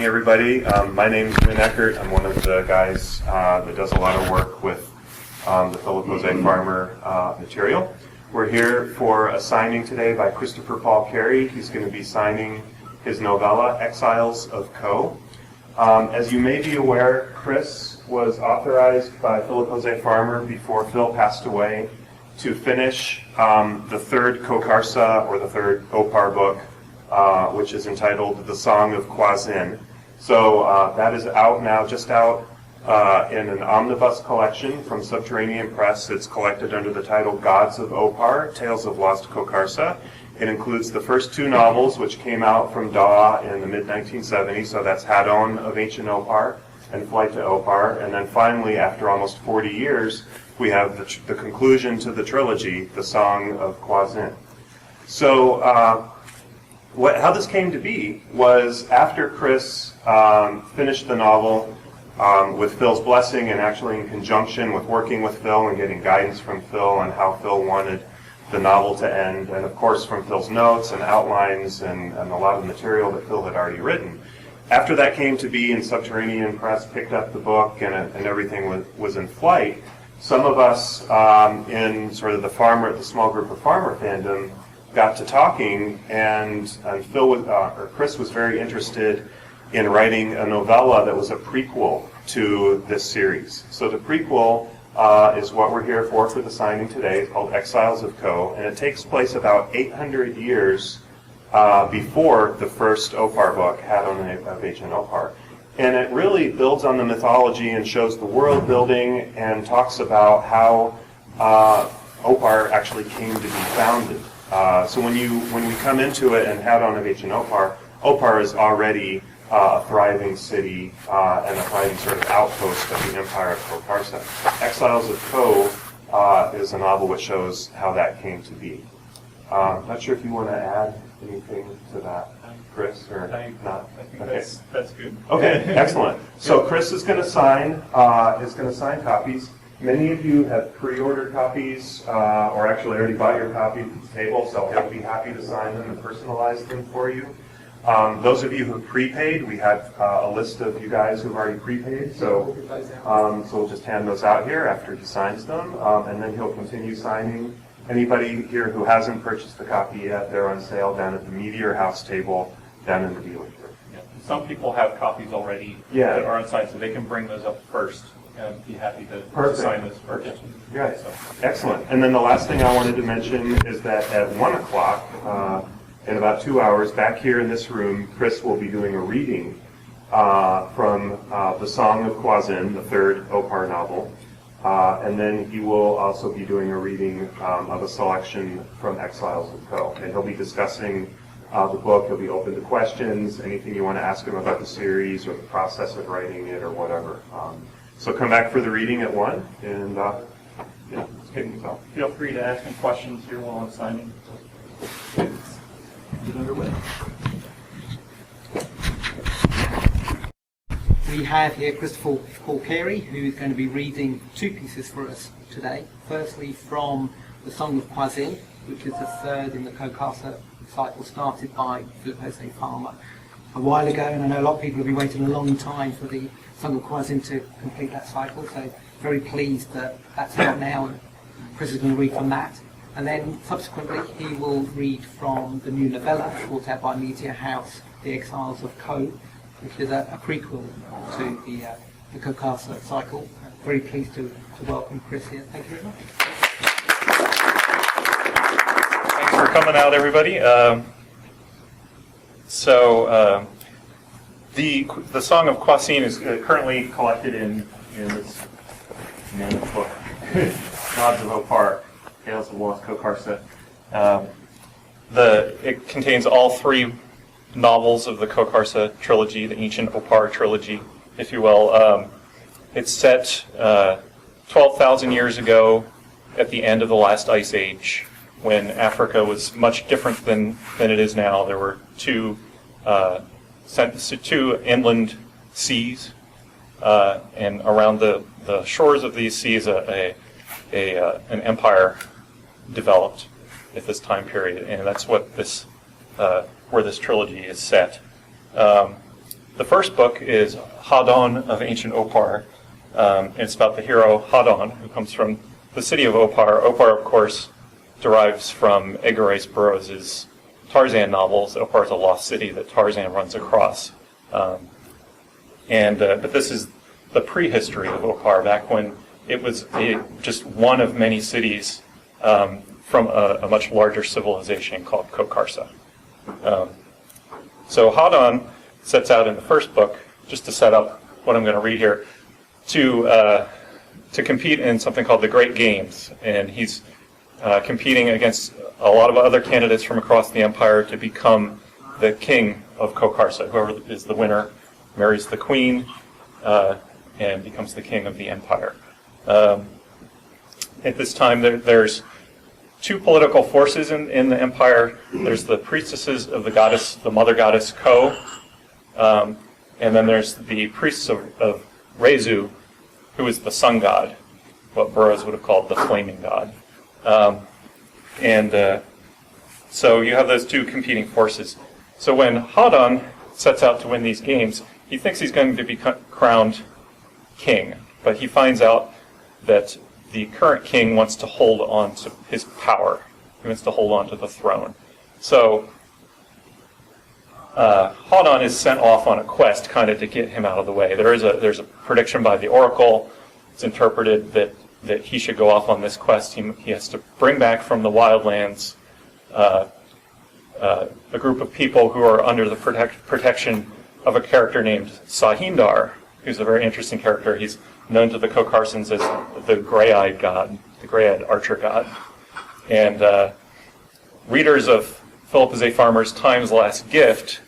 morning, everybody. My name is Vin Eckert. I'm one of the guys that does a lot of work with the Philip Jose Farmer material. We're here for a signing today by Christopher Paul Carey. He's going to be signing his novella, Exiles of Co. As you may be aware, Chris was authorized by Philip Jose Farmer before Phil passed away to finish the third Khokarsa, or the third Opar book, which is entitled The Song of Khokarsa. So that is out now, just out in an omnibus collection from Subterranean Press. It's collected under the title Gods of Opar, Tales of Lost Khokarsa. It includes the first two novels, which came out from Daw in the mid-1970s, so that's Hadon of Ancient Opar and Flight to Opar. And then finally, after almost 40 years, we have the conclusion to the trilogy, The Song of Khokarsa. So how this came to be was after Chris finished the novel with Phil's blessing, and actually in conjunction with working with Phil and getting guidance from Phil on how Phil wanted the novel to end, and of course from Phil's notes and outlines and a lot of material that Phil had already written. After that came to be and Subterranean Press picked up the book and everything was in flight, some of us in sort of the small group of farmer fandom got to talking, and Chris was very interested in writing a novella that was a prequel to this series. So the prequel is what we're here for the signing today. It's called Exiles of Co. And it takes place about 800 years before the first Opar book, Hadon of Ancient Opar. And it really builds on the mythology and shows the world building and talks about how Opar actually came to be founded. So when we come into it and Hadon of Ancient Opar, Opar is already a thriving city and a thriving sort of outpost of the Empire of Khokarsa. Exiles of Co. is a novel which shows how that came to be. Not sure if you want to add anything to that, Chris, or not. I think that's good. Okay, excellent. So Chris is going to sign copies. Many of you have pre-ordered copies, or actually already bought your copy at the table, so he'll be happy to sign them and personalize them for you. Those of you who have prepaid, we have a list of you guys who've already prepaid, so we'll just hand those out here after he signs them, and then he'll continue signing. Anybody here who hasn't purchased a copy yet, they're on sale down at the Meteor House table down in the dealer group. Yeah. Some people have copies already that are on site, so they can bring those up first. And be happy to sign this first. Right. So. Excellent. And then the last thing I wanted to mention is that at 1 o'clock, in about 2 hours, back here in this room, Chris will be doing a reading from The Song of Khokarsa, the third Opar novel. And then he will also be doing a reading of a selection from Exiles of Co. And he'll be discussing the book. He'll be open to questions, anything you want to ask him about the series or the process of writing it or whatever. So come back for the reading at 1, and let's get things off. Feel free to ask him questions here while I'm signing. Get underway. We have here Christopher Paul Carey, who is going to be reading two pieces for us today. Firstly, from The Song of Khokarsa, which is the third in the Khokarsa cycle started by Philip Jose Farmer a while ago, and I know a lot of people have been waiting a long time for the Song of Khokarsa to complete that cycle, so very pleased that that's out now, and Chris is going to read from that. And then subsequently he will read from the new novella brought out by Meteor House, The Exiles of Co, which is a prequel to the Khokarsa cycle. Very pleased to welcome Chris here. Thank you very much. Thanks for coming out, everybody. The Song of Khokarsa is currently collected in this mammoth book, Gods of Opar, Tales of Lost Khokarsa. It contains all three novels of the Khokarsa trilogy, the Ancient Opar trilogy, if you will. It's set 12,000 years ago at the end of the last ice age, when Africa was much different than it is now. There were two inland seas, and around the shores of these seas an empire developed at this time period, and that's what where this trilogy is set. The The first book is Hadon of Ancient Opar. And it's about the hero Hadon, who comes from the city of Opar. Opar, of course, derives from Edgar Rice Burroughs' Tarzan novels. Opar is a lost city that Tarzan runs across. But this is the prehistory of Opar, back when it was just one of many cities from a much larger civilization called Khokarsa. So Hadon sets out in the first book, just to set up what I'm going to read here, to compete in something called the Great Games. And he's competing against a lot of other candidates from across the empire to become the king of Khokarsa. Whoever is the winner marries the queen and becomes the king of the empire. At this time, there's two political forces in the empire. There's the priestesses of the goddess, the mother goddess Ko, and then there's the priests of Rezu, who is the sun god, what Burroughs would have called the flaming god. So you have those two competing forces. So when Hadon sets out to win these games, he thinks he's going to be crowned king, but he finds out that the current king wants to hold on to his power. He wants to hold on to the throne. So Hadon is sent off on a quest kind of to get him out of the way. There's a prediction by the oracle. It's interpreted that he should go off on this quest. He has to bring back from the wildlands a group of people who are under the protection of a character named Sahindar, who's a very interesting character. He's known to the Khokarsans as the gray-eyed god, the gray-eyed archer god. And readers of Philip is a Farmer's Time's Last Gift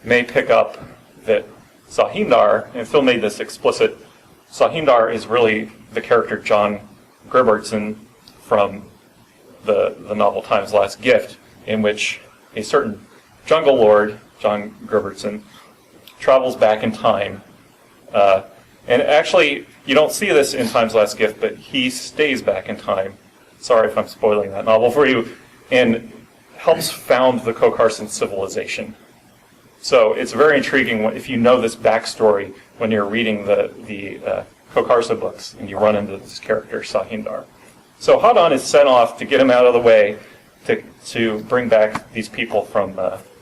may pick up that Sahindar, and Phil made this explicit, Sahindar is really the character John Gerbertson from the novel Time's Last Gift, in which a certain jungle lord, John Gerbertson, travels back in time. And actually, you don't see this in Time's Last Gift, but he stays back in time. Sorry if I'm spoiling that novel for you. And helps found the Khokarsan civilization. So it's very intriguing if you know this backstory when you're reading the Khokarsa books and you run into this character, Sahindar. So Hadon is sent off to get him out of the way to bring back these people from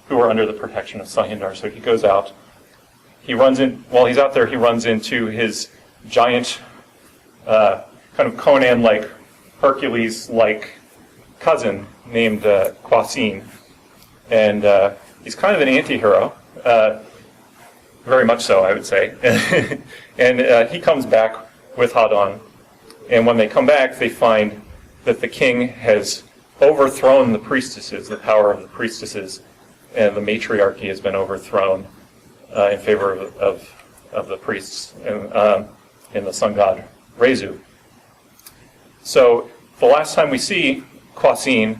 who are under the protection of Sahindar. So he goes out. While he's out there, he runs into his giant, kind of Conan-like, Hercules-like cousin named Kwasin. And he's kind of an anti-hero, very much so, I would say. And he comes back with Hadon. And when they come back, they find that the king has overthrown the priestesses, the power of the priestesses, and the matriarchy has been overthrown in favor of the priests and the sun god Rezu. So the last time we see Kwasin,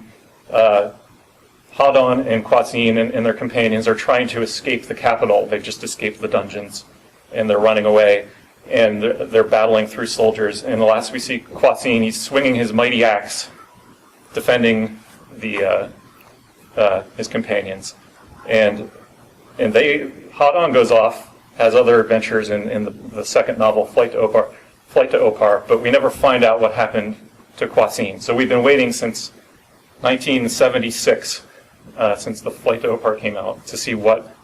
Hadon and Kwasin and their companions are trying to escape the capital. They've just escaped the dungeons, and they're running away, and they're battling through soldiers. And the last we see Kwasin, he's swinging his mighty axe, defending his companions. And Hadon goes off, has other adventures in the second novel, Flight to Opar, but we never find out what happened to Kwasin. So we've been waiting since 1976, since the Flight to Opar came out, to see what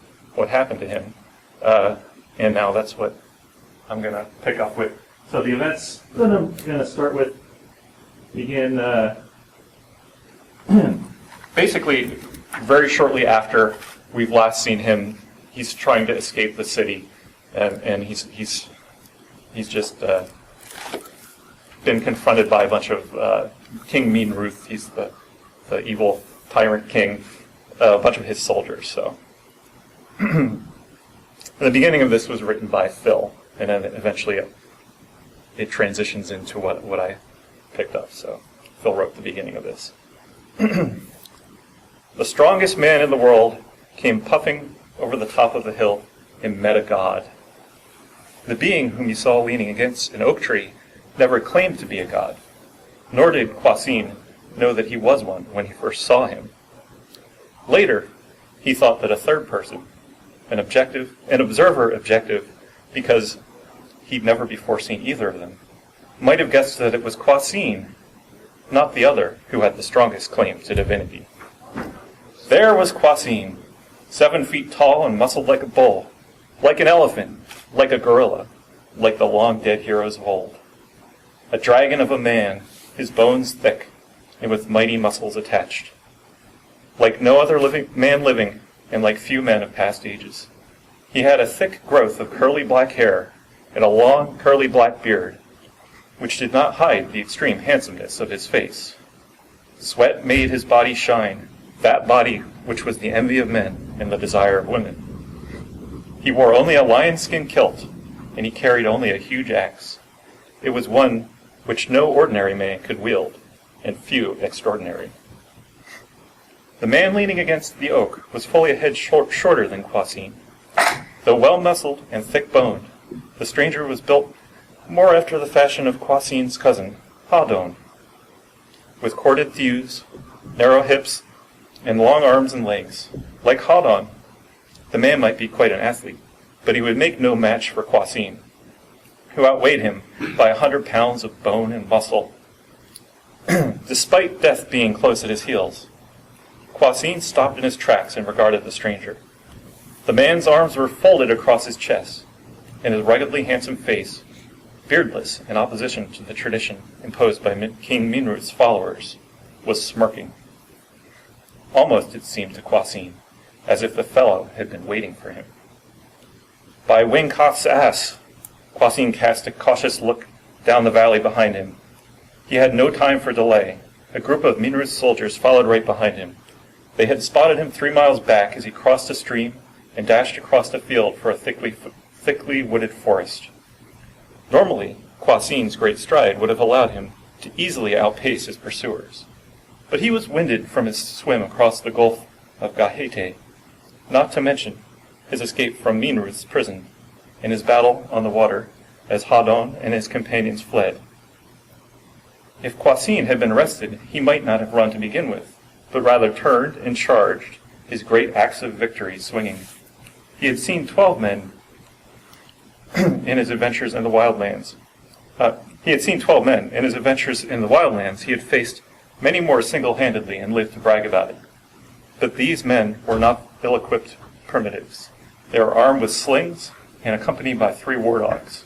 happened to him. And now that's what I'm going to pick up with. So the events that I'm going to start with begin basically very shortly after we've last seen him. He's trying to escape the city, and he's just been confronted by a bunch of King Meanruth. He's the evil tyrant king, a bunch of his soldiers. So the beginning of this was written by Phil, and then eventually it transitions into what I picked up. So Phil wrote the beginning of this. The strongest man in the world came puffing over the top of the hill and met a god. The being whom you saw leaning against an oak tree never claimed to be a god, nor did Kwasin know that he was one when he first saw him. Later, he thought that a third person, an observer objective, because he'd never before seen either of them, might have guessed that it was Kwasine, not the other, who had the strongest claim to divinity. There was Kwasine, 7 feet tall and muscled like a bull, like an elephant, like a gorilla, like the long-dead heroes of old. A dragon of a man, his bones thick, and with mighty muscles attached. Like no other man living, and like few men of past ages. He had a thick growth of curly black hair, and a long curly black beard, which did not hide the extreme handsomeness of his face. Sweat made his body shine, that body which was the envy of men and the desire of women. He wore only a lion-skin kilt, and he carried only a huge axe. It was one which no ordinary man could wield, and few extraordinary. The man leaning against the oak was fully a head shorter than Kwasine. Though well-muscled and thick-boned, the stranger was built more after the fashion of Kwasine's cousin, Hadon, with corded thews, narrow hips, and long arms and legs. Like Hadon, the man might be quite an athlete, but he would make no match for Kwasine, who outweighed him by 100 pounds of bone and muscle. Despite death being close at his heels, Kwasine stopped in his tracks and regarded the stranger. The man's arms were folded across his chest, and his ruggedly handsome face, beardless in opposition to the tradition imposed by King Minruth's followers, was smirking. Almost it seemed to Kwasine as if the fellow had been waiting for him. By Wingkoth's ass! Kwasine cast a cautious look down the valley behind him. He had no time for delay. A group of Minruth's soldiers followed right behind him. They had spotted him 3 miles back as he crossed a stream and dashed across a field for a thickly wooded forest. Normally, Kwasine's great stride would have allowed him to easily outpace his pursuers. But he was winded from his swim across the Gulf of Gahete, not to mention his escape from Minruth's prison and his battle on the water as Hadon and his companions fled. If Kwasine had been arrested, he might not have run to begin with, but rather turned and charged, his great axe of victory swinging. He had seen 12 men in his adventures in the wildlands. He had seen 12 men in his adventures in the wildlands. He had faced many more single-handedly and lived to brag about it. But these men were not ill-equipped primitives. They were armed with slings and accompanied by 3 war dogs.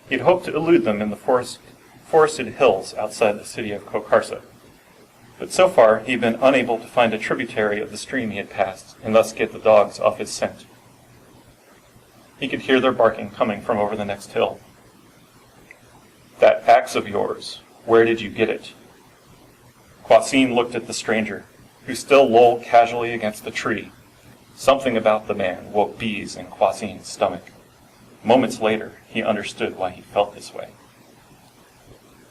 He had hoped to elude them in the forested hills outside the city of Khokarsa. But so far he had been unable to find a tributary of the stream he had passed, and thus get the dogs off his scent. He could hear their barking coming from over the next hill. "That axe of yours, where did you get it?" Kwasine looked at the stranger, who still lolled casually against the tree. Something about the man woke bees in Kwasine's stomach. Moments later, he understood why he felt this way.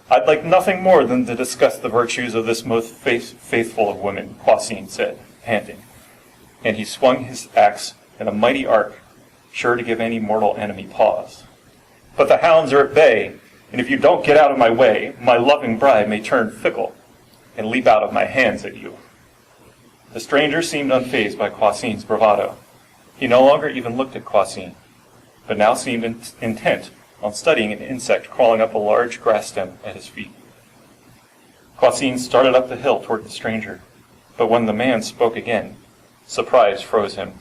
"I'd like nothing more than to discuss the virtues of this most faithful of women," Kwasine said, panting. And he swung his axe in a mighty arc, sure to give any mortal enemy pause. "But the hounds are at bay, and if you don't get out of my way, my loving bride may turn fickle and leap out of my hands at you." The stranger seemed unfazed by Kwasine's bravado. He no longer even looked at Kwasine, but now seemed intent on studying an insect crawling up a large grass stem at his feet. Kwasine started up the hill toward the stranger, but when the man spoke again, surprise froze him.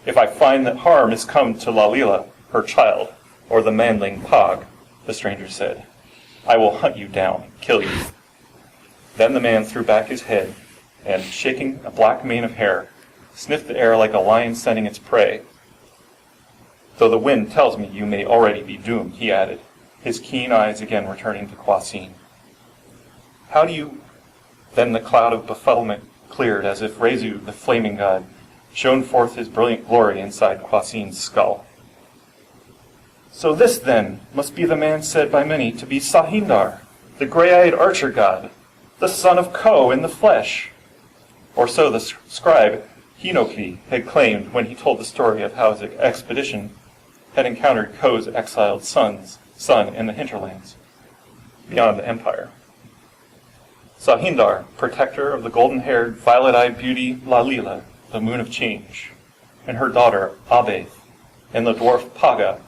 "If I find that harm has come to Lalila, her child, or the manling Pog," the stranger said, "I will hunt you down and kill you." Then the man threw back his head and, shaking a black mane of hair, sniffed the air like a lion scenting its prey. "Though the wind tells me you may already be doomed," he added, his keen eyes again returning to Kwasine. "How do you—" Then the cloud of befuddlement cleared as if Rezu, the flaming god, shone forth his brilliant glory inside Kwasine's skull. "So this, then, must be the man said by many to be Sahindar, the gray-eyed archer god, the son of Ko in the flesh." Or so the scribe Hinoki had claimed when he told the story of how his expedition had encountered Ko's exiled son in the hinterlands, beyond the empire. Sahindar, protector of the golden-haired, violet-eyed beauty Lalila, the moon of change, and her daughter Abeth, and the dwarf Paga,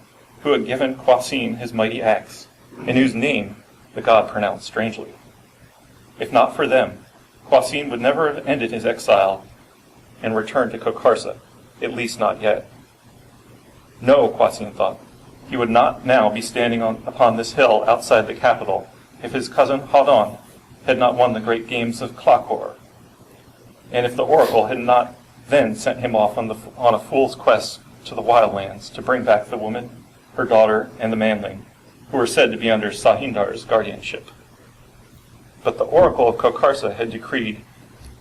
who had given Kwasin his mighty axe, and whose name the god pronounced strangely. If not for them, Kwasin would never have ended his exile and returned to Khokarsa, at least not yet. No, Kwasin thought, he would not now be standing upon this hill outside the capital if his cousin Hadon had not won the great games of Klakor, and if the oracle had not then sent him off on a fool's quest to the wildlands to bring back the woman, her daughter, and the manling, who were said to be under Sahindar's guardianship. But the oracle of Khokarsa had decreed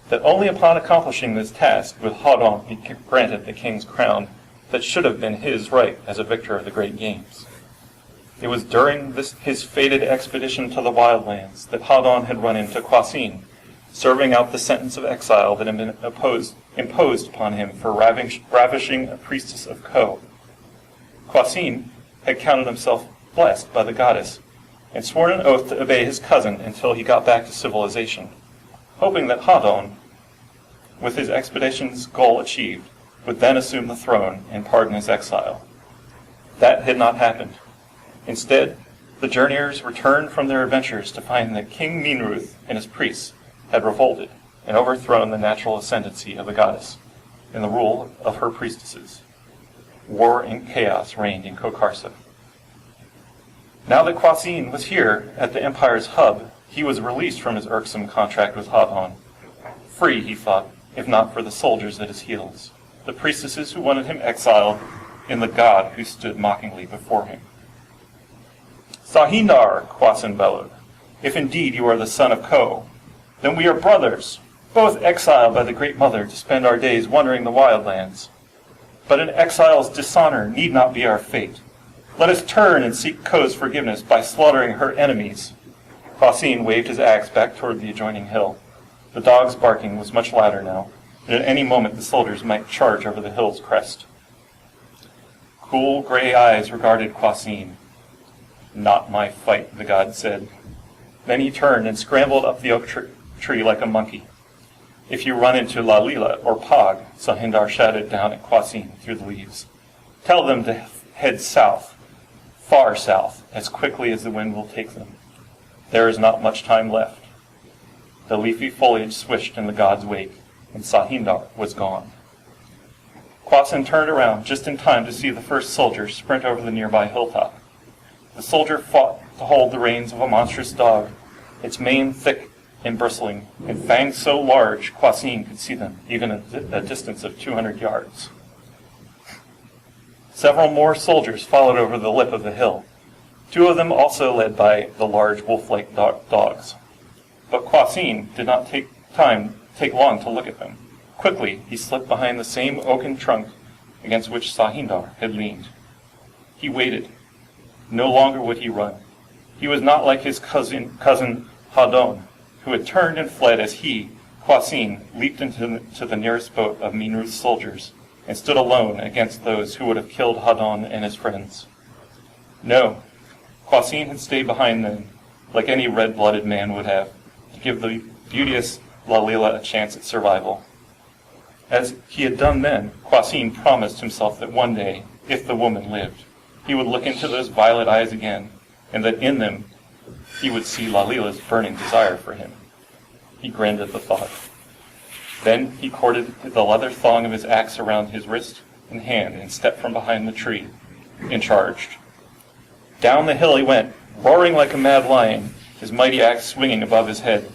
that only upon accomplishing this task would Hadon be granted the king's crown that should have been his right as a victor of the great games. It was during his fated expedition to the wildlands that Hadon had run into Kwasin, serving out the sentence of exile that had been imposed upon him for ravishing a priestess of Ko. Kwasin had counted himself blessed by the goddess, and sworn an oath to obey his cousin until he got back to civilization, hoping that Hadon, with his expedition's goal achieved, would then assume the throne and pardon his exile. That had not happened. Instead, the journeyers returned from their adventures to find that King Minruth and his priests had revolted and overthrown the natural ascendancy of the goddess and the rule of her priestesses. War and chaos reigned in Khokarsa. Now that Kwasin was here at the empire's hub, he was released from his irksome contract with Hadon. Free, he thought, if not for the soldiers at his heels, the priestesses who wanted him exiled, and the god who stood mockingly before him. Sahindar, Kwasin bellowed, if indeed you are the son of Ko, then we are brothers, both exiled by the Great Mother to spend our days wandering the wildlands. But an exile's dishonor need not be our fate. Let us turn and seek Ko's forgiveness by slaughtering her enemies. Kwasin waved his axe back toward the adjoining hill. The dog's barking was much louder now, and at any moment the soldiers might charge over the hill's crest. Cool gray eyes regarded Kwasin. Not my fight, the god said. Then he turned and scrambled up the oak tree like a monkey. If you run into Lalila or Pog, Sahindar shouted down at Kwasin through the leaves, tell them to head south, far south, as quickly as the wind will take them. There is not much time left. The leafy foliage swished in the god's wake, and Sahindar was gone. Kwasin turned around just in time to see the first soldier sprint over the nearby hilltop. The soldier fought to hold the reins of a monstrous dog, its mane thick and bristling, and fangs so large Kwasin could see them, even at a distance of 200 yards. Several more soldiers followed over the lip of the hill, two of them also led by the large wolf-like dogs. But Kwasin did not take long to look at them. Quickly, he slipped behind the same oaken trunk against which Sahindar had leaned. He waited. No longer would he run. He was not like his cousin Hadon, who had turned and fled as he, Kwasin, leaped into the nearest boat of Minruth's soldiers and stood alone against those who would have killed Hadon and his friends. No, Kwasin had stayed behind them, like any red-blooded man would have, to give the beauteous Lalila a chance at survival. As he had done then, Kwasin promised himself that one day, if the woman lived, he would look into those violet eyes again, and that in them he would see Lalila's burning desire for him. He grinned at the thought. Then he corded the leather thong of his axe around his wrist and hand and stepped from behind the tree and charged. Down the hill he went, roaring like a mad lion, his mighty axe swinging above his head.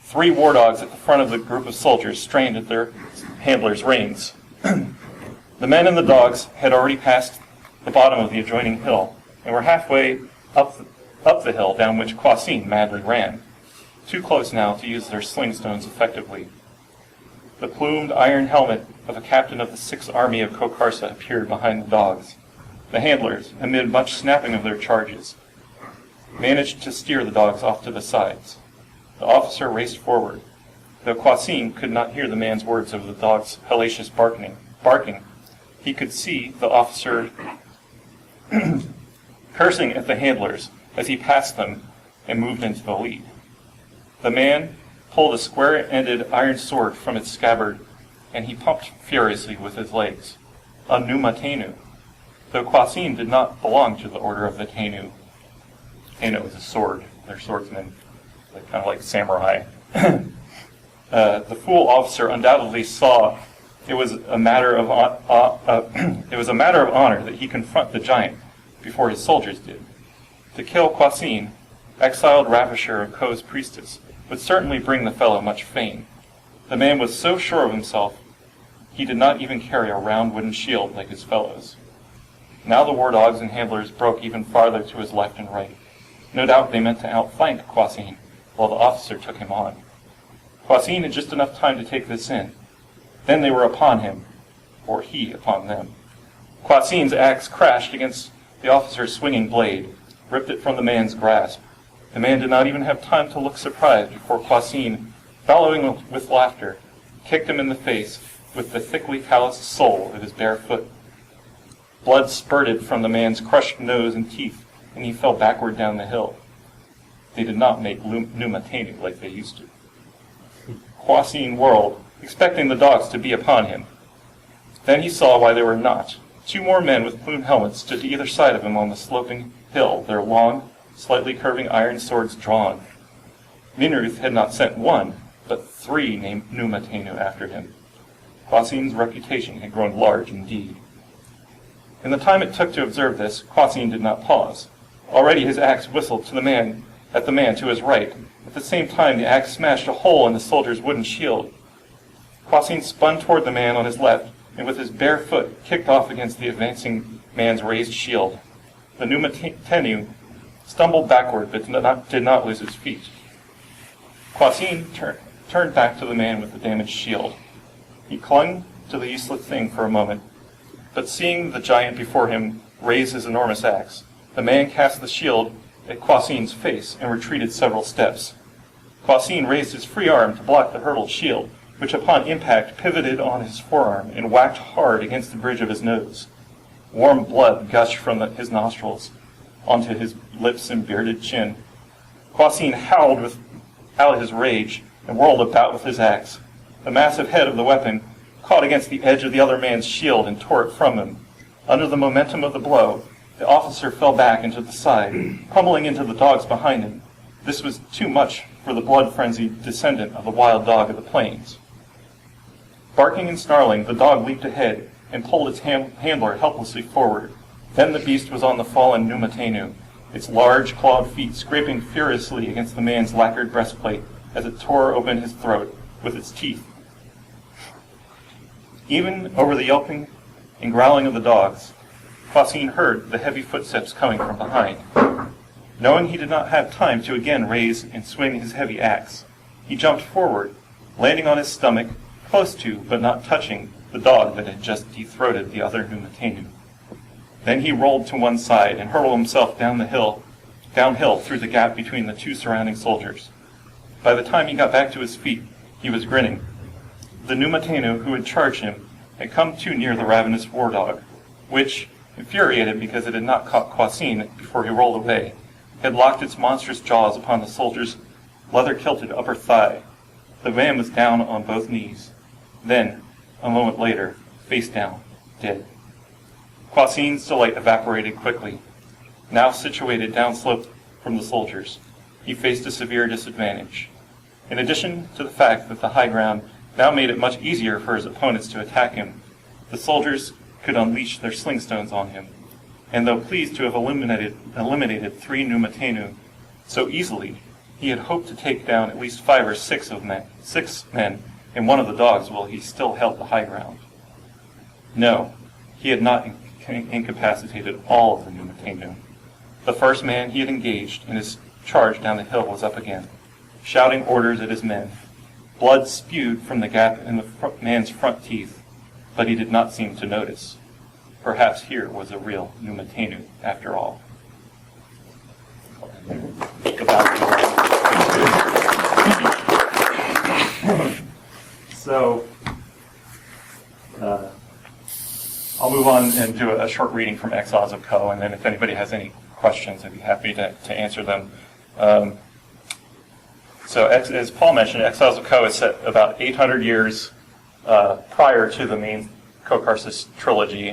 3 war dogs at the front of the group of soldiers strained at their handlers' reins. The men and the dogs had already passed the bottom of the adjoining hill and were halfway up the hill down which Kwasin madly ran, too close now to use their sling stones effectively. The plumed iron helmet of a captain of the 6th Army of Khokarsa appeared behind the dogs. The handlers, amid much snapping of their charges, managed to steer the dogs off to the sides. The officer raced forward. Though Kwasin could not hear the man's words over the dog's hellacious barking, he could see the officer cursing at the handlers as he passed them and moved into the lead. The man pulled a square-ended iron sword from its scabbard and he pumped furiously with his legs. A Numatenu. Though Kwasin did not belong to the order of the Tenu. Tenu is a sword. They're swordsmen, kind of like samurai. The fool officer undoubtedly saw it was a matter of honor that he confront the giant before his soldiers did. To kill Kwasin, exiled ravisher of Ko's priestess, would certainly bring the fellow much fame. The man was so sure of himself, he did not even carry a round wooden shield like his fellows. Now the war dogs and handlers broke even farther to his left and right. No doubt they meant to outflank Kwasin, while the officer took him on. Kwasin had just enough time to take this in. Then they were upon him, or he upon them. Kwasin's axe crashed against the officer's swinging blade, ripped it from the man's grasp. The man did not even have time to look surprised before Kwasin, bellowing with laughter, kicked him in the face with the thickly calloused sole of his bare foot. Blood spurted from the man's crushed nose and teeth, and he fell backward down the hill. They did not make Numatenu like they used to. Kwasin whirled, expecting the dogs to be upon him. Then he saw why they were not. 2 more men with plumed helmets stood to either side of him on the sloping hill, their long, slightly curving iron swords drawn. Minruth had not sent 1, but 3 Numatenu after him. Kwasin's reputation had grown large indeed. In the time it took to observe this, Kwasin did not pause. Already his axe whistled at the man to his right. At the same time, the axe smashed a hole in the soldier's wooden shield. Kwasin spun toward the man on his left, and with his bare foot kicked off against the advancing man's raised shield. The Numatenu stumbled backward, but did not lose his feet. Kwasin turned back to the man with the damaged shield. He clung to the useless thing for a moment, but seeing the giant before him raise his enormous axe, the man cast the shield at Kwasin's face and retreated several steps. Kwasin raised his free arm to block the hurtled shield, which upon impact pivoted on his forearm and whacked hard against the bridge of his nose. Warm blood gushed from his nostrils onto his lips and bearded chin. Kwasin howled out his rage and whirled about with his axe. The massive head of the weapon caught against the edge of the other man's shield and tore it from him. Under the momentum of the blow, the officer fell back into the side, pummeling into the dogs behind him. This was too much for the blood-frenzied descendant of the wild dog of the plains. Barking and snarling, the dog leaped ahead and pulled its handler helplessly forward. Then the beast was on the fallen Numatenu, its large clawed feet scraping furiously against the man's lacquered breastplate as it tore open his throat with its teeth. Even over the yelping and growling of the dogs, Kwasin heard the heavy footsteps coming from behind. Knowing he did not have time to again raise and swing his heavy axe, he jumped forward, landing on his stomach, close to, but not touching, the dog that had just de-throated the other Numatenu. Then he rolled to one side and hurled himself downhill through the gap between the 2 surrounding soldiers. By the time he got back to his feet, he was grinning. The Numatenu who had charged him had come too near the ravenous war dog, which, infuriated because it had not caught Kwasin before he rolled away, had locked its monstrous jaws upon the soldier's leather-kilted upper thigh. The man was down on both knees. Then, a moment later, face down, dead. Kwasin's delight evaporated quickly. Now situated downslope from the soldiers, he faced a severe disadvantage. In addition to the fact that the high ground now made it much easier for his opponents to attack him, the soldiers could unleash their slingstones on him, and though pleased to have eliminated 3 Numatenu so easily, he had hoped to take down at least 5 or 6 men and one of the dogs while he still held the high ground. No, he had not incapacitated all of the Numatenu. The first man he had engaged in his charge down the hill was up again, shouting orders at his men. Blood spewed from the gap in the man's front teeth, but he did not seem to notice. Perhaps here was a real Numatenu after all. So, I'll move on and do a short reading from Exiles of Ko, and then if anybody has any questions, I'd be happy to answer them. So, as Paul mentioned, Exiles of Ko is set about 800 years prior to the main Khokarsa trilogy.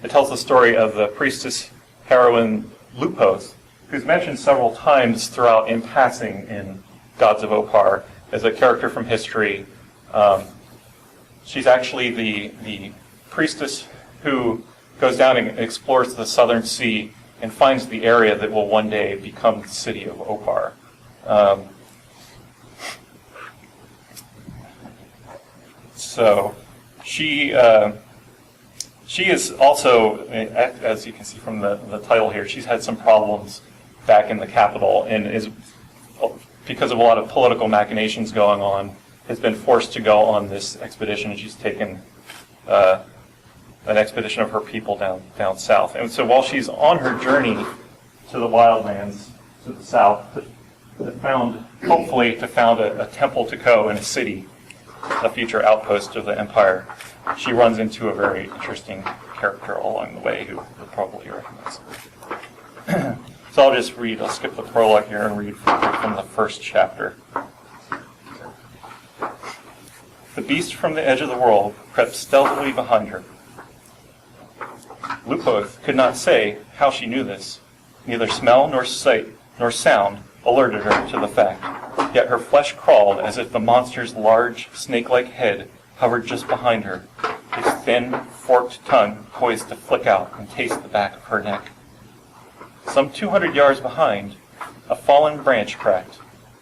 It tells the story of the priestess heroine Lupoth, who's mentioned several times throughout in passing in Gods of Opar as a character from history. She's actually the priestess who goes down and explores the southern sea and finds the area that will one day become the city of Opar. So she is also, as you can see from the title here, she's had some problems back in the capital and is, because of a lot of political machinations going on, has been forced to go on this expedition, and she's taken an expedition of her people down south. And so while she's on her journey to the wildlands to the south, hopefully to found a temple to Ko in a city, a future outpost of the empire, she runs into a very interesting character along the way who you'll probably recognize. So I'll skip the prologue here and read from the first chapter. The beast from the edge of the world crept stealthily behind her. Lupoth could not say how she knew this. Neither smell nor sight nor sound alerted her to the fact. Yet her flesh crawled as if the monster's large, snake-like head hovered just behind her, its thin, forked tongue poised to flick out and taste the back of her neck. Some 200 yards behind, a fallen branch cracked,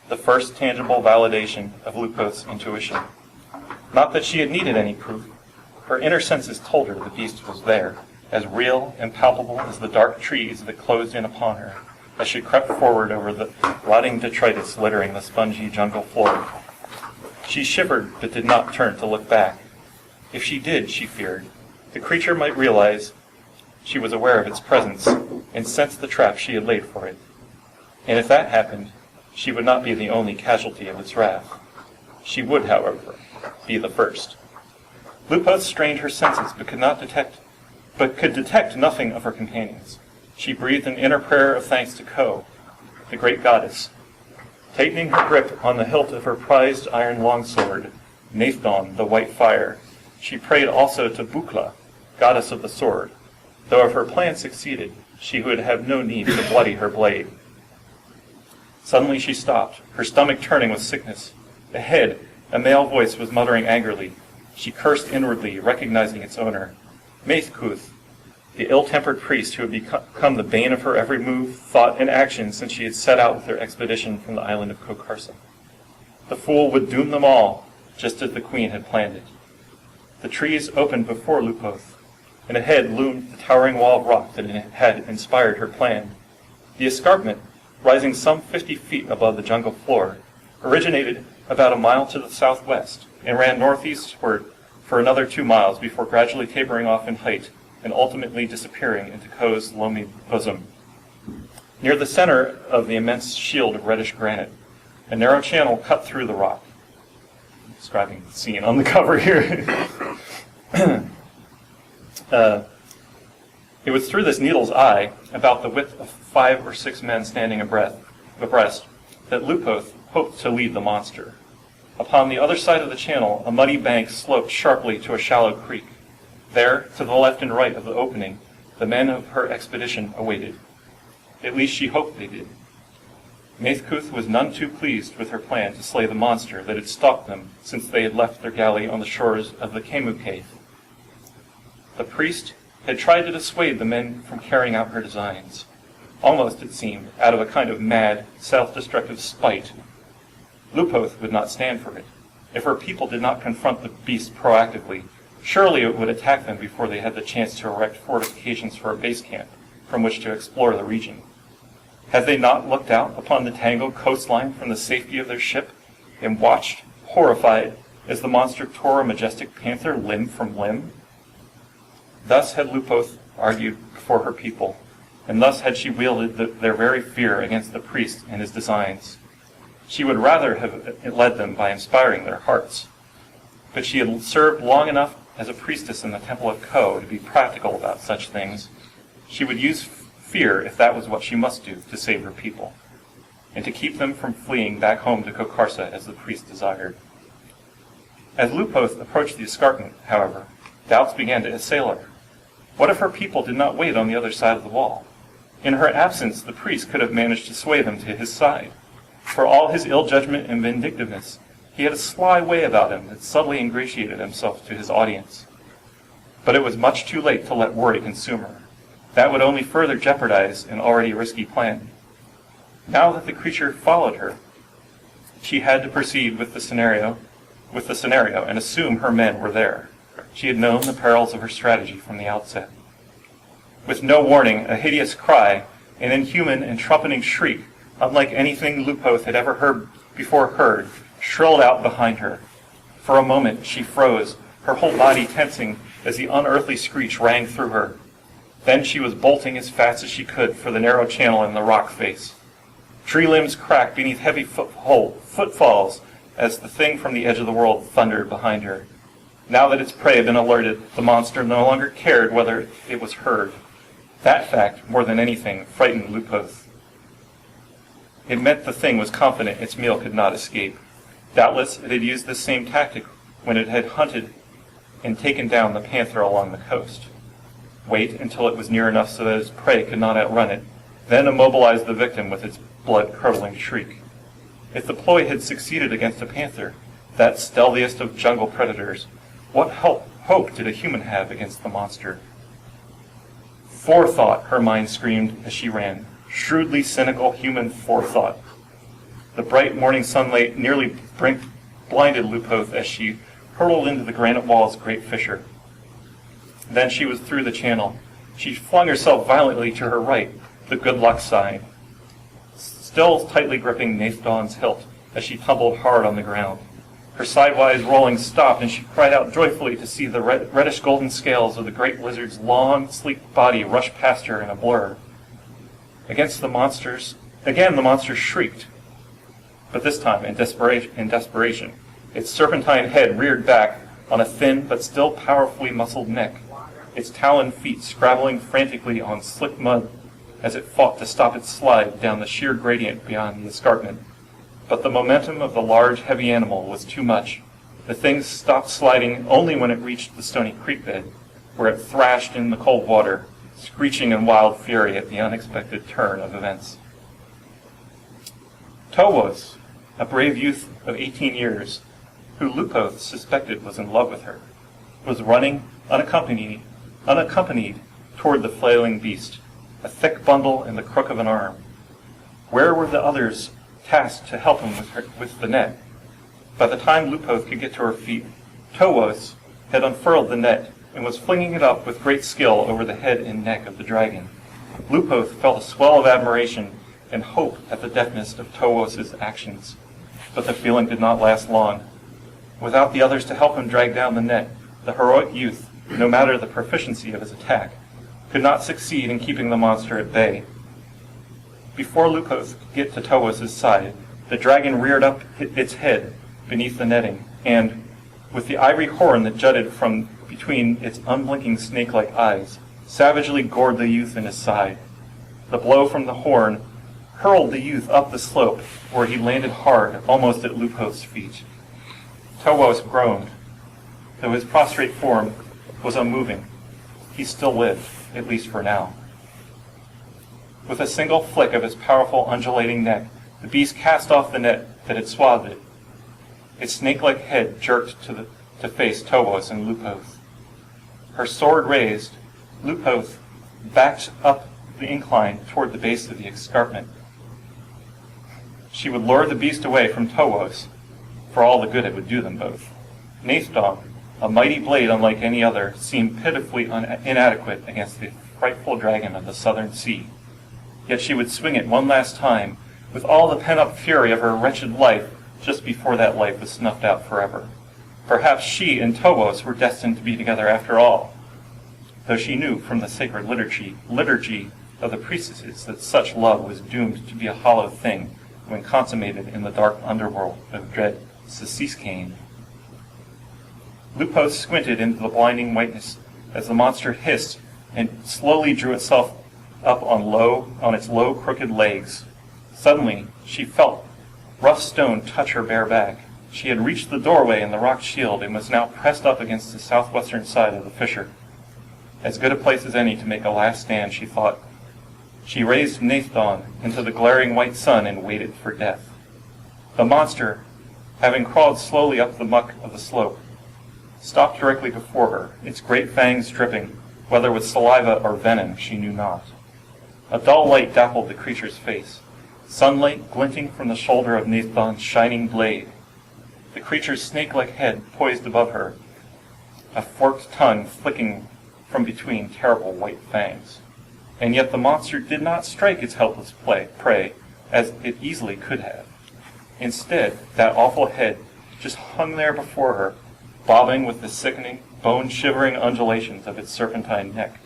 the first tangible validation of Lupoth's intuition. Not that she had needed any proof. Her inner senses told her the beast was there, as real and palpable as the dark trees that closed in upon her, as she crept forward over the rotting detritus littering the spongy jungle floor. She shivered, but did not turn to look back. If she did, she feared, the creature might realize she was aware of its presence and sense the trap she had laid for it. And if that happened, she would not be the only casualty of its wrath. She would, however, be the first. Lupoth strained her senses, but could detect nothing of her companions. She breathed an inner prayer of thanks to Ko, the great goddess. Tightening her grip on the hilt of her prized iron longsword, Nathdon, the white fire, she prayed also to Bukla, goddess of the sword. Though if her plan succeeded, she would have no need to bloody her blade. Suddenly she stopped, her stomach turning with sickness. Ahead, a male voice was muttering angrily. She cursed inwardly, recognizing its owner. Maithkuth, the ill-tempered priest who had become the bane of her every move, thought, and action since she had set out with her expedition from the island of Khokarsa. The fool would doom them all, just as the queen had planned it. The trees opened before Lupoth, and ahead loomed the towering wall of rock that had inspired her plan. The escarpment, rising some 50 feet above the jungle floor, originated about a mile to the southwest and ran northeastward for another 2 miles before gradually tapering off in height and ultimately disappearing into Ko's loamy bosom. Near the center of the immense shield of reddish granite, a narrow channel cut through the rock. I'm describing the scene on the cover here. It was through this needle's eye, about the width of 5 or 6 men standing abreast, that Lupoth hoped to lead the monster. Upon the other side of the channel, a muddy bank sloped sharply to a shallow creek. There, to the left and right of the opening, the men of her expedition awaited. At least she hoped they did. Maithkuth was none too pleased with her plan to slay the monster that had stalked them since they had left their galley on the shores of the Kemu Cave. The priest had tried to dissuade the men from carrying out her designs, almost, it seemed, out of a kind of mad, self-destructive spite. Lupoth would not stand for it. If her people did not confront the beast proactively, surely it would attack them before they had the chance to erect fortifications for a base camp from which to explore the region. Had they not looked out upon the tangled coastline from the safety of their ship and watched, horrified, as the monster tore a majestic panther limb from limb? Thus had Lupoth argued for her people, and thus had she wielded their very fear against the priest and his designs. She would rather have led them by inspiring their hearts. But she had served long enough as a priestess in the temple of Ko to be practical about such things. She would use fear if that was what she must do to save her people, and to keep them from fleeing back home to Khokarsa as the priest desired. As Lupoth approached the escarpment, however, doubts began to assail her. What if her people did not wait on the other side of the wall? In her absence, the priest could have managed to sway them to his side. For all his ill judgment and vindictiveness, he had a sly way about him that subtly ingratiated himself to his audience. But it was much too late to let worry consume her. That would only further jeopardize an already risky plan. Now that the creature followed her, she had to proceed with the scenario and assume her men were there. She had known the perils of her strategy from the outset. With no warning, a hideous cry, an inhuman and trumpeting shriek, unlike anything Lupoth had ever heard, shrilled out behind her. For a moment she froze, her whole body tensing as the unearthly screech rang through her. Then she was bolting as fast as she could for the narrow channel in the rock face. Tree limbs cracked beneath heavy footfalls as the thing from the edge of the world thundered behind her. Now that its prey had been alerted, the monster no longer cared whether it was heard. That fact, more than anything, frightened Lupoth. It meant the thing was confident its meal could not escape. Doubtless it had used this same tactic when it had hunted and taken down the panther along the coast. Wait until it was near enough so that its prey could not outrun it, then immobilize the victim with its blood-curdling shriek. If the ploy had succeeded against a panther, that stealthiest of jungle predators, what hope did a human have against the monster? Forethought, her mind screamed as she ran. Shrewdly cynical human forethought. The bright morning sunlight nearly blinded Lupoth as she hurtled into the granite wall's great fissure. Then she was through the channel. She flung herself violently to her right, the good luck sign, still tightly gripping Nathdon's hilt as she tumbled hard on the ground. Her sidewise rolling stopped, and she cried out joyfully to see the reddish-golden scales of the great lizard's long, sleek body rush past her in a blur. Again, the monster shrieked, but this time in desperation. Its serpentine head reared back on a thin but still powerfully muscled neck, its taloned feet scrabbling frantically on slick mud as it fought to stop its slide down the sheer gradient beyond the escarpment. But the momentum of the large, heavy animal was too much. The thing stopped sliding only when it reached the stony creek bed, where it thrashed in the cold water, screeching in wild fury at the unexpected turn of events. Towos, a brave youth of 18 years, who Lupoth suspected was in love with her, was running unaccompanied toward the flailing beast, a thick bundle in the crook of an arm. Where were the others tasked to help him with the net? By the time Lupoth could get to her feet, Towos had unfurled the net and was flinging it up with great skill over the head and neck of the dragon. Lupoth felt a swell of admiration and hope at the deftness of Towos' actions, but the feeling did not last long. Without the others to help him drag down the net, the heroic youth, no matter the proficiency of his attack, could not succeed in keeping the monster at bay. Before Lupoth could get to Towos' side, the dragon reared up its head beneath the netting, and, with the ivory horn that jutted from between its unblinking snake-like eyes, savagely gored the youth in his side. The blow from the horn hurled the youth up the slope, where he landed hard, almost at Lupoth's feet. Towos groaned. Though his prostrate form was unmoving, he still lived, at least for now. With a single flick of his powerful undulating neck, the beast cast off the net that had swathed it. Its snake-like head jerked to face Towos and Lupoth. Her sword raised, Lupoth backed up the incline toward the base of the escarpment. She would lure the beast away from Towos, for all the good it would do them both. Nathdon, a mighty blade unlike any other, seemed pitifully inadequate against the frightful dragon of the southern sea. Yet she would swing it one last time, with all the pent-up fury of her wretched life, just before that life was snuffed out forever. Perhaps she and Towos were destined to be together after all, though she knew from the sacred liturgy of the priestesses that such love was doomed to be a hollow thing when consummated in the dark underworld of dread Sisiskane. Lupoth squinted into the blinding whiteness as the monster hissed and slowly drew itself up on its low, crooked legs. Suddenly, she felt rough stone touch her bare back. She had reached the doorway in the rock shield and was now pressed up against the southwestern side of the fissure. As good a place as any to make a last stand, she thought. She raised Nathan into the glaring white sun and waited for death. The monster, having crawled slowly up the muck of the slope, stopped directly before her, its great fangs dripping, whether with saliva or venom she knew not. A dull light dappled the creature's face, sunlight glinting from the shoulder of Nathan's shining blade. The creature's snake-like head poised above her, a forked tongue flicking from between terrible white fangs. And yet the monster did not strike its helpless prey, as it easily could have. Instead, that awful head just hung there before her, bobbing with the sickening, bone-shivering undulations of its serpentine neck.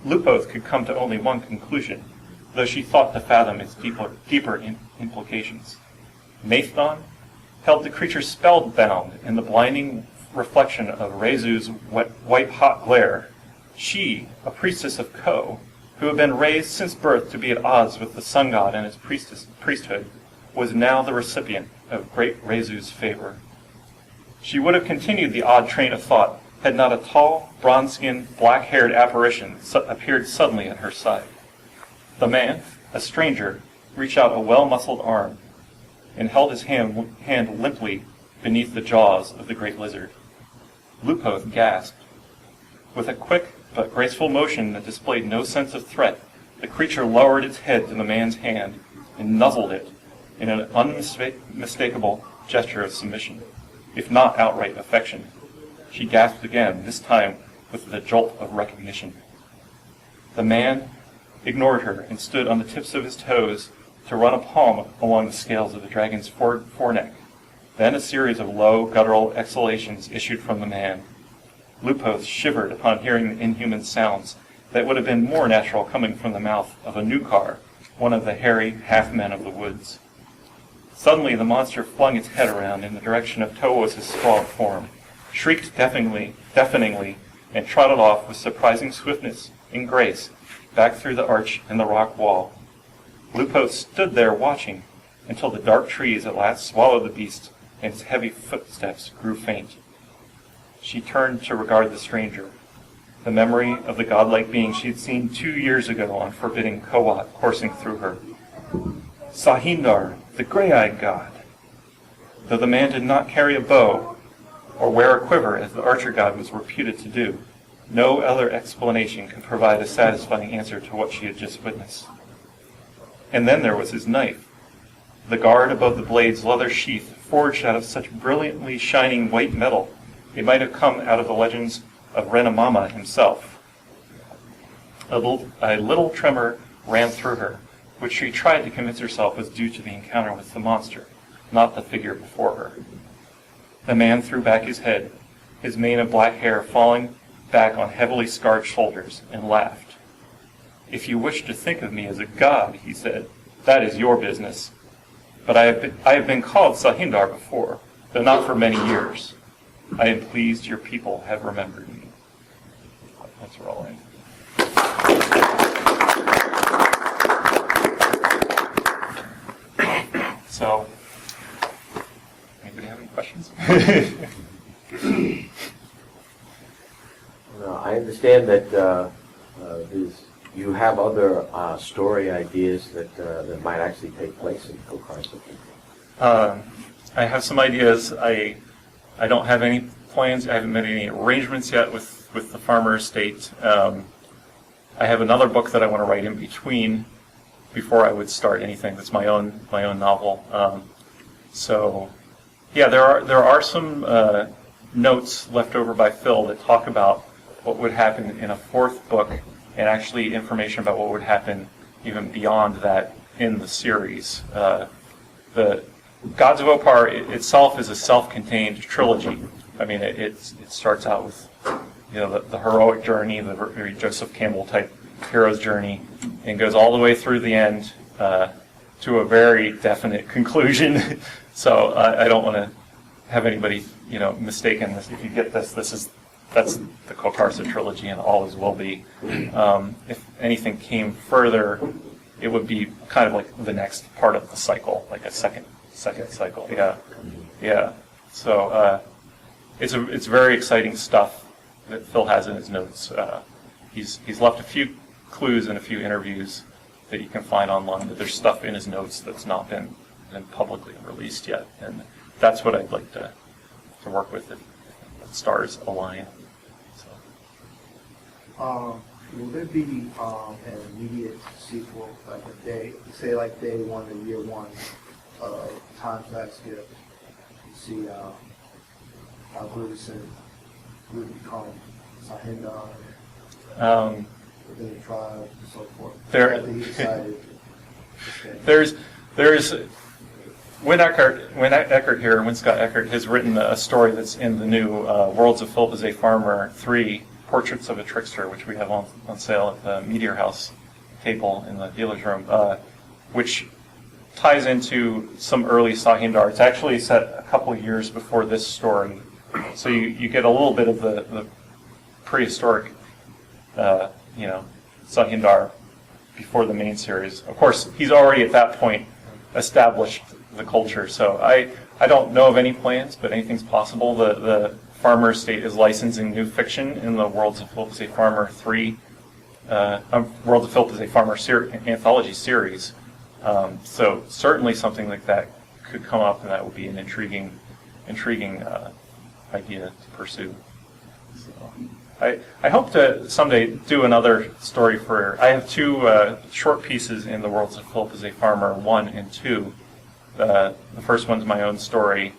Lupoth could come to only one conclusion, though she thought to fathom its deeper implications. Nathan held the creature spellbound in the blinding reflection of Rezu's white-hot glare. She, a priestess of Ko, who had been raised since birth to be at odds with the sun god and his priesthood, was now the recipient of great Rezu's favor. She would have continued the odd train of thought had not a tall, bronze-skinned, black-haired apparition appeared suddenly at her side. The man, a stranger, reached out a well-muscled arm and held his hand limply beneath the jaws of the great lizard. Lupoth gasped. With a quick but graceful motion that displayed no sense of threat, the creature lowered its head to the man's hand and nuzzled it in an unmistakable gesture of submission, if not outright affection. She gasped again, this time with the jolt of recognition. The man ignored her and stood on the tips of his toes to run a palm along the scales of the dragon's foreneck. Then a series of low, guttural exhalations issued from the man. Lupoth shivered upon hearing the inhuman sounds that would have been more natural coming from the mouth of a Nukar, one of the hairy half-men of the woods. Suddenly the monster flung its head around in the direction of Towos' sprawled form, shrieked deafeningly, and trotted off with surprising swiftness and grace back through the arch in the rock wall. Lupoth stood there watching until the dark trees at last swallowed the beast and its heavy footsteps grew faint. She turned to regard the stranger. The memory of the godlike being she had seen 2 years ago on forbidding Kowat coursing through her. Sahindar, the gray-eyed god. Though the man did not carry a bow or wear a quiver as the archer god was reputed to do, no other explanation could provide a satisfying answer to what she had just witnessed. And then there was his knife. The guard above the blade's leather sheath, forged out of such brilliantly shining white metal, it might have come out of the legends of Renamama himself. A little tremor ran through her, which she tried to convince herself was due to the encounter with the monster, not the figure before her. The man threw back his head, his mane of black hair falling back on heavily scarred shoulders, and laughed. "If you wish to think of me as a god," he said, "that is your business. But I have been called Sahindar before, though not for many years. I am pleased your people have remembered me." That's where I'll end. So, anybody have any questions? I understand that you have other story ideas that might actually take place in Khokarsa. I have some ideas. I don't have any plans. I haven't made any arrangements yet with the farmer estate. I have another book that I want to write in between before I would start anything. That's my own novel. So, yeah, there are some notes left over by Phil that talk about what would happen in a fourth book, and actually information about what would happen even beyond that in the series. The Gods of Opar itself is a self-contained trilogy. I mean, it starts out with the heroic journey, the very Joseph Campbell type hero's journey, and goes all the way through the end to a very definite conclusion. So I don't want to have anybody mistaken. If you get this, that's the Khokarsa trilogy, and all as will be. If anything came further, it would be kind of like the next part of the cycle, like a second second cycle. Yeah, yeah. So it's very exciting stuff that Phil has in his notes. He's left a few clues and a few interviews that you can find online, but there's stuff in his notes that's not been publicly released yet, and that's what I'd like to work with if the stars align. So. Will there be an immediate sequel, like a day, say like day one or year one, time flat skip? You see how Gruberson would become Sahindar within the tribe and so forth. After he decided to stay. There's Win Eckert here, Win Scott Eckert, has written a story that's in the new Worlds of Philip as a Farmer 3, Portraits of a Trickster, which we have on sale at the Meteor House table in the dealer's room, which ties into some early Sahindar. It's actually set a couple of years before this story, so you get a little bit of the prehistoric, Sahindar before the main series. Of course, he's already at that point established the culture, so I don't know of any plans, but anything's possible. The Farmer Estate is licensing new fiction in the Worlds of Philip as a Farmer 3, Worlds of Philip as a Farmer anthology series. So certainly something like that could come up, and that would be an intriguing idea to pursue. So I hope to someday do another story for. I have two short pieces in the Worlds of Philip as a Farmer 1 and 2. The first one's my own story.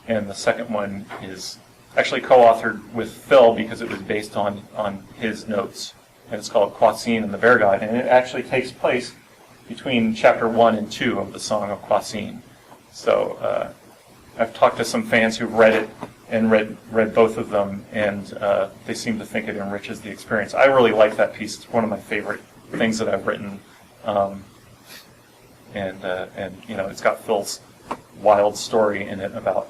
And the second one is actually co-authored with Phil because it was based on his notes. And it's called Kwasin and the Bear God. And it actually takes place between chapter 1 and 2 of the Song of Kwasin. So I've talked to some fans who've read it and read both of them, and they seem to think it enriches the experience. I really like that piece. It's one of my favorite things that I've written. And it's got Phil's wild story in it about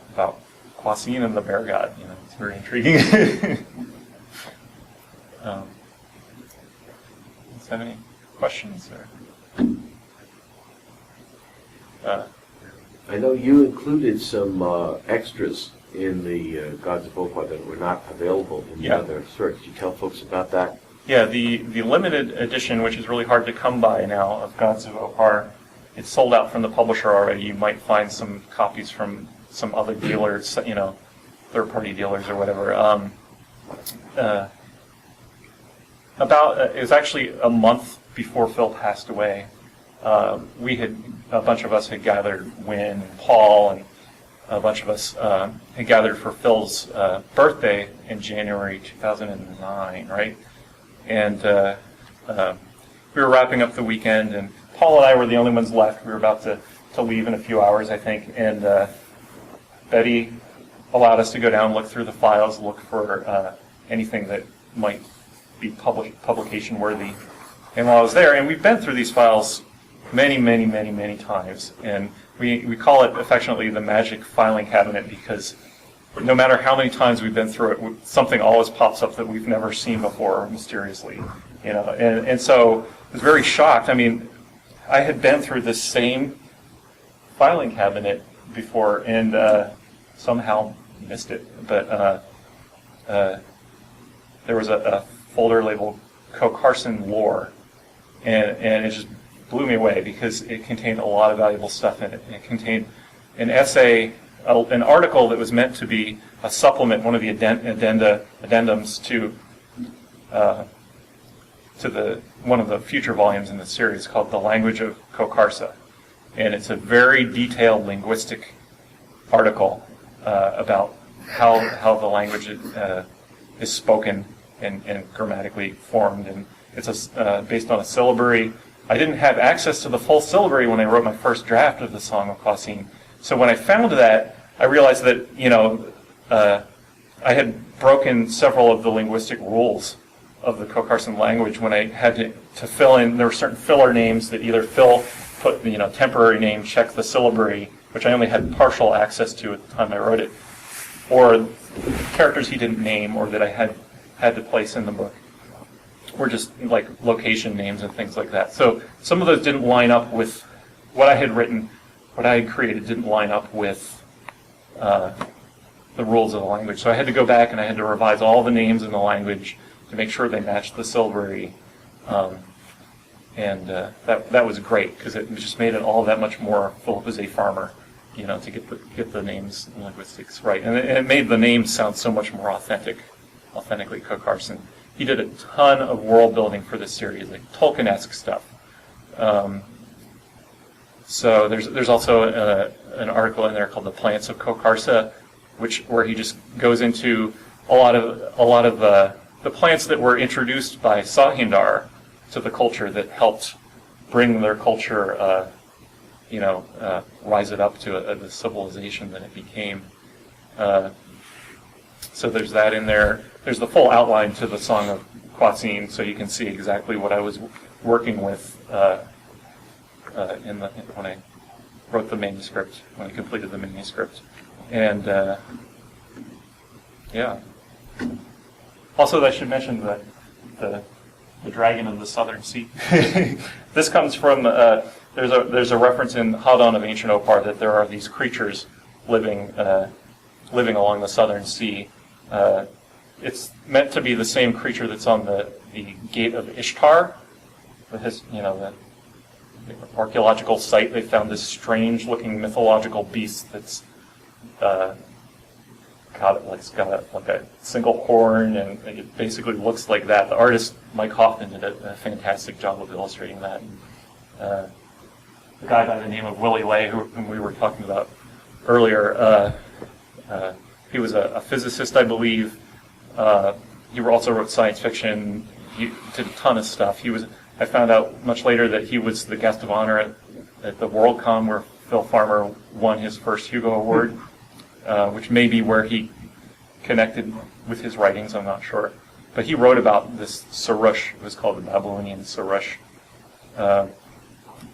Kwasin and the Bear God. It's very intriguing. Does have any questions? I know you included some extras in the Gods of Opar that were not available in the other search. Could you tell folks about that? Yeah, the limited edition, which is really hard to come by now, of Gods of Opar, it's sold out from the publisher already. You might find some copies from some other dealers, third-party dealers or whatever. It was actually a month before Phil passed away. A bunch of us had gathered, Win and Paul, and a bunch of us had gathered for Phil's birthday in January 2009, right? And we were wrapping up the weekend, and Paul and I were the only ones left. We were about to leave in a few hours, I think, and Betty allowed us to go down, look through the files, look for anything that might be publication worthy. And while I was there, and we've been through these files many, many, many, many times, and we call it affectionately the magic filing cabinet, because no matter how many times we've been through it, something always pops up that we've never seen before, mysteriously. And so I was very shocked. I mean, I had been through this same filing cabinet before and somehow missed it. But there was a folder labeled Khokarsa lore, and it just blew me away because it contained a lot of valuable stuff in it. It contained an essay, an article that was meant to be a supplement, one of the addendums to one of the future volumes in the series called The Language of Khokarsa. And it's a very detailed linguistic article about how the language is spoken and grammatically formed. And it's based on a syllabary. I didn't have access to the full syllabary when I wrote my first draft of the Song of Kwasin. So when I found that, I realized that, I had broken several of the linguistic rules of the Khokarsan language when I had to fill in. There were certain filler names that either Phil put, temporary name, check the syllabary, which I only had partial access to at the time I wrote it, or characters he didn't name or that I had to place in the book, or just like location names and things like that. So some of those didn't line up with what I had written, what I had created didn't line up with the rules of the language. So I had to go back and I had to revise all the names in the language to make sure they matched the syllabary. And that was great because it just made it all that much more Philip is a farmer, to get the names in linguistics right. And it made the names sound so much more authentically Khokarsan. He did a ton of world building for this series, like Tolkien-esque stuff. So there's also an article in there called "The Plants of Khokarsa," where he just goes into a lot of the plants that were introduced by Sahindar to the culture that helped bring their culture, rise it up to the civilization that it became. So there's that in there. There's the full outline to the Song of Quasin, so you can see exactly what I was working with when I wrote the manuscript, when I completed the manuscript. And yeah. Also, I should mention the dragon of the Southern Sea. This comes from there's a reference in Hadon of Ancient Opar that there are these creatures living along the Southern Sea. It's meant to be the same creature that's on the gate of Ishtar. The archaeological site. They found this strange-looking mythological beast that's got a single horn, and it basically looks like that. The artist Mike Hoffman did a fantastic job of illustrating that. The guy by the name of Willie Lay, whom we were talking about earlier, he was a physicist, I believe. He also wrote science fiction. He did a ton of stuff. I found out much later that he was the guest of honor at the WorldCon where Phil Farmer won his first Hugo Award, which may be where he connected with his writings, I'm not sure. But he wrote about this Sarush. It was called the Babylonian Sarush.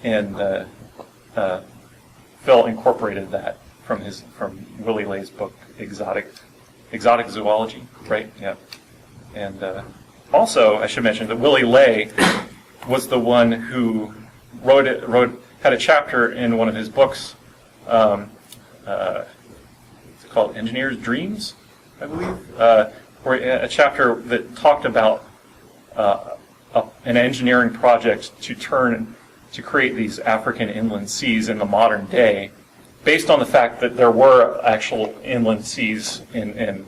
And Phil incorporated that from Willie Lay's book, Exotic Zoology, right? Yeah. And also, I should mention that Willie Lay was the one who had a chapter in one of his books. It's called Engineer's Dreams, I believe, where a chapter that talked about an engineering project to create these African inland seas in the modern day, based on the fact that there were actual inland seas in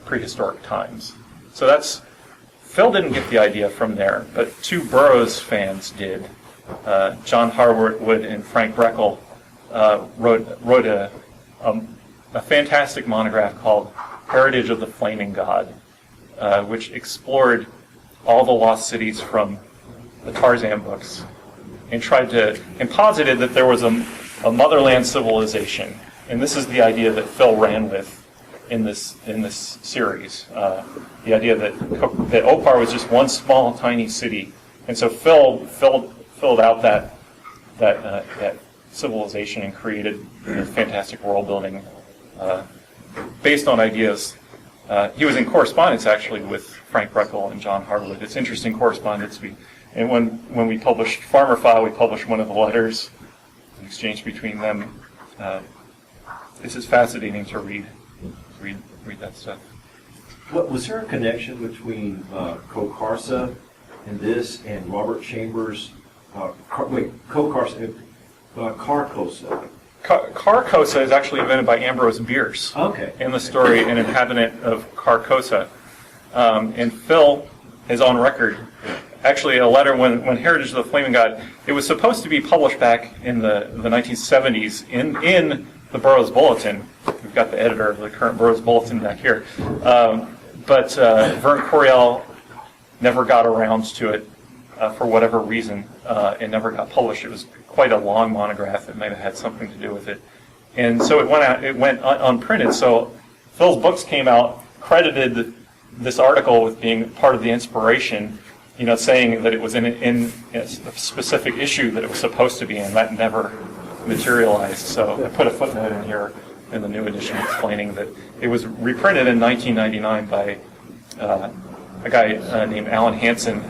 prehistoric times. So Phil didn't get the idea from there, but two Burroughs fans did. John Harwood and Frank Breckel wrote a fantastic monograph called Heritage of the Flaming God, which explored all the lost cities from the Tarzan books and posited that there was a motherland civilization. And this is the idea that Phil ran with in this series. The idea that Opar was just one small, tiny city. And so Phil filled out that civilization and created fantastic world building based on ideas. He was in correspondence actually with Frank Breckel and John Harwood. It's interesting correspondence. And when we published Farmer File, we published one of the letters, an exchange between them. This is fascinating to read that stuff. Was there a connection between Khokarsa and this and Robert Chambers' Carcosa? Carcosa is actually invented by Ambrose Bierce. Okay. In the story, an inhabitant of Carcosa. And Phil is on record. Actually, a letter when Heritage of the Flaming God, it was supposed to be published back in the 1970s in the Burroughs Bulletin. We've got the editor of the current Burroughs Bulletin back here. But Vern Coriel never got around to it for whatever reason. It never got published. It was quite a long monograph. It might have had something to do with it. And so it went unprinted. So Phil's books came out, credited this article with being part of the inspiration, saying that it was in a specific issue that it was supposed to be in. That never materialized. So I put a footnote in here in the new edition explaining that it was reprinted in 1999 by a guy named Alan Hansen,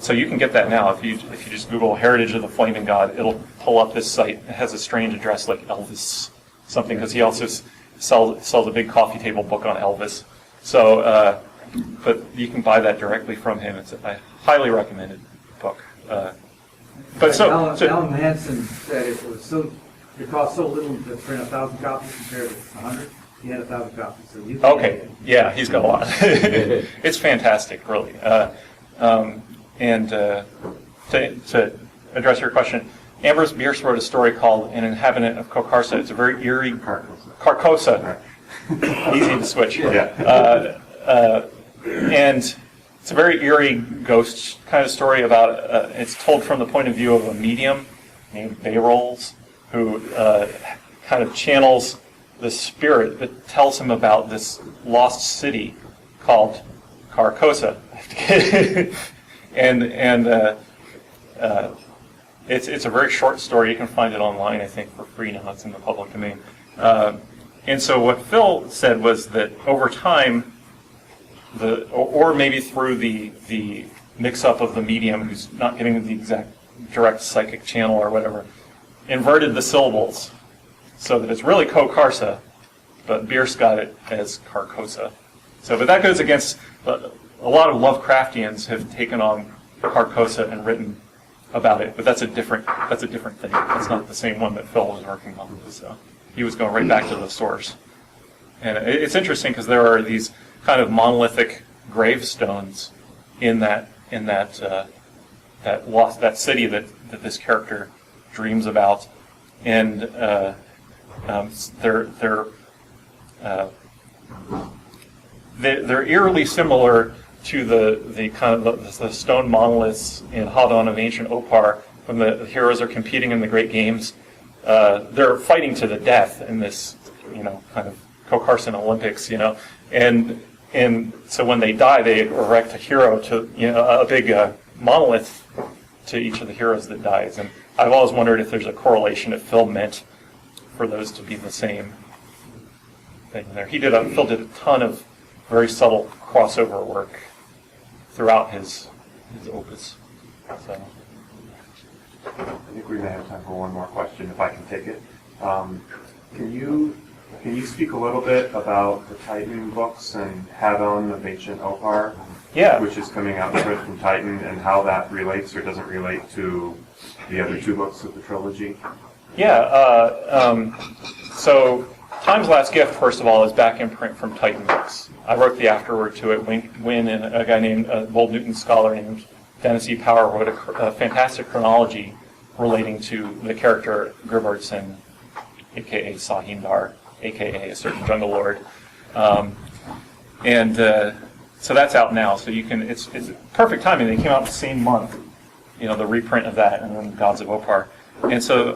So you can get that now. If you just Google Heritage of the Flaming God, it'll pull up this site. It has a strange address like Elvis something, because he also sells a big coffee table book on Elvis. So, but you can buy that directly from him. It's a highly recommended book. But Alan Hansen said it cost so little to print 1,000 copies compared to 100. He had 1,000 copies. So you okay, yeah, he's got a lot. It's fantastic, really. And to address your question, Ambrose Bierce wrote a story called An Inhabitant of Khokarsa. It's a very eerie... Carcosa. Easy to switch. Yeah. And it's a very eerie ghost kind of story about... it's told from the point of view of a medium named Bayrolls, who kind of channels the spirit that tells him about this lost city called Carcosa. And it's a very short story. You can find it online, I think, for free now. It's in the public domain. And so what Phil said was that over time, or maybe through the mix-up of the medium, who's not getting the exact direct psychic channel or whatever, inverted the syllables so that it's really Khokarsa, but Bierce got it as Carcosa. So, but that goes against a lot of Lovecraftians have taken on Carcosa and written about it, but that's a different thing. That's not the same one that Phil was working on. So he was going right back to the source. And it's interesting because there are these kind of monolithic gravestones in that city that this character dreams about, and they're eerily similar to the kind of the stone monoliths in Hadon of ancient Opar when the heroes are competing in the great games. They're fighting to the death in this, kind of Khokarsan Olympics, and so when they die, they erect a hero to, a big monolith to each of the heroes that dies. And I've always wondered if there's a correlation, if Phil meant for those to be the same thing there. Phil did a ton of very subtle crossover work throughout his opus. So. I think we may have time for one more question, if I can take it. Can you speak a little bit about the Titan books and Hadon of Ancient Opar, which is coming out in print from Titan, and how that relates or doesn't relate to the other two books of the trilogy? Yeah. So Time's Last Gift, first of all, is back in print from Titan Books. I wrote the afterword to it. Wynn and a guy named, a Wold Newton scholar named Dennis E. Power wrote a fantastic chronology relating to the character Gribardson, a.k.a. Sahindar, a.k.a. a certain jungle lord. So that's out now. So you can, it's perfect timing. They came out the same month, the reprint of that, and then Gods of Opar. And so,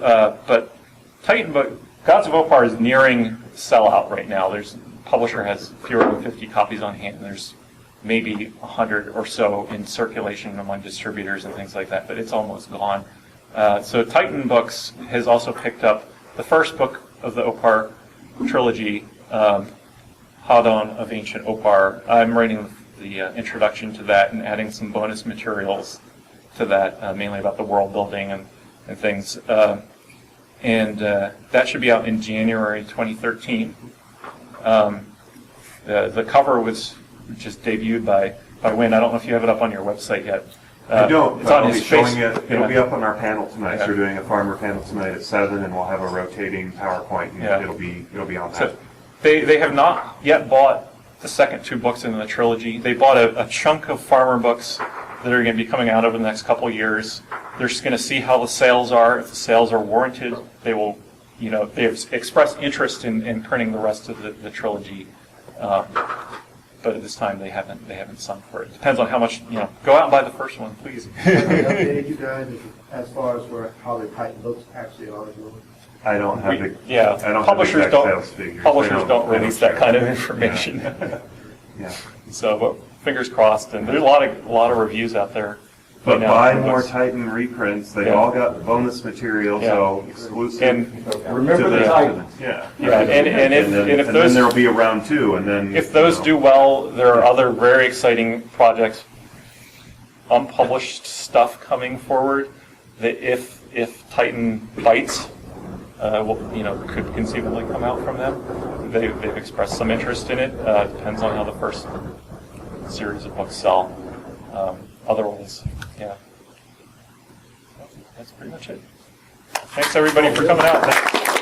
but Titan book, Gods of Opar is nearing sellout right now. Publisher has fewer than 50 copies on hand. There's maybe 100 or so in circulation among distributors and things like that, but it's almost gone. So Titan Books has also picked up the first book of the Opar trilogy, Hadon of Ancient Opar. I'm writing the introduction to that and adding some bonus materials to that, mainly about the world building and things. And that should be out in January 2013. The cover was just debuted by Wynn. I don't know if you have it up on your website yet. I don't. It's on I'll his be showing face. it. It'll be up on our panel tonight. Yeah. So we're doing a farmer panel tonight at 7, and we'll have a rotating PowerPoint, and it'll be on that. So they have not yet bought the second two books in the trilogy. They bought a chunk of farmer books that are going to be coming out over the next couple of years. They're just going to see how the sales are. If the sales are warranted, they will, they've expressed interest in printing the rest of the trilogy. But at this time, they haven't sung for it. Depends on how much, go out and buy the first one, please. Have they updated you guys as far as how the Titan books actually are doing? I don't have the I don't Publishers have the exact sales figures. Publishers don't They release share that kind of it. information. Yeah. So, but fingers crossed, and there's a lot of reviews out there. But right now buy for more books. Titan reprints. They Yeah. all got bonus material, Yeah. so exclusive. And Remember to the Titans. Yeah. and if then those there'll be a round 2, and then if those do well, there are other very exciting projects unpublished stuff coming forward that if Titan bites, could conceivably come out from them. They've expressed some interest in it. Depends on how the first series of books sell. Otherwise, yeah. That's pretty much it. Thanks everybody for coming out.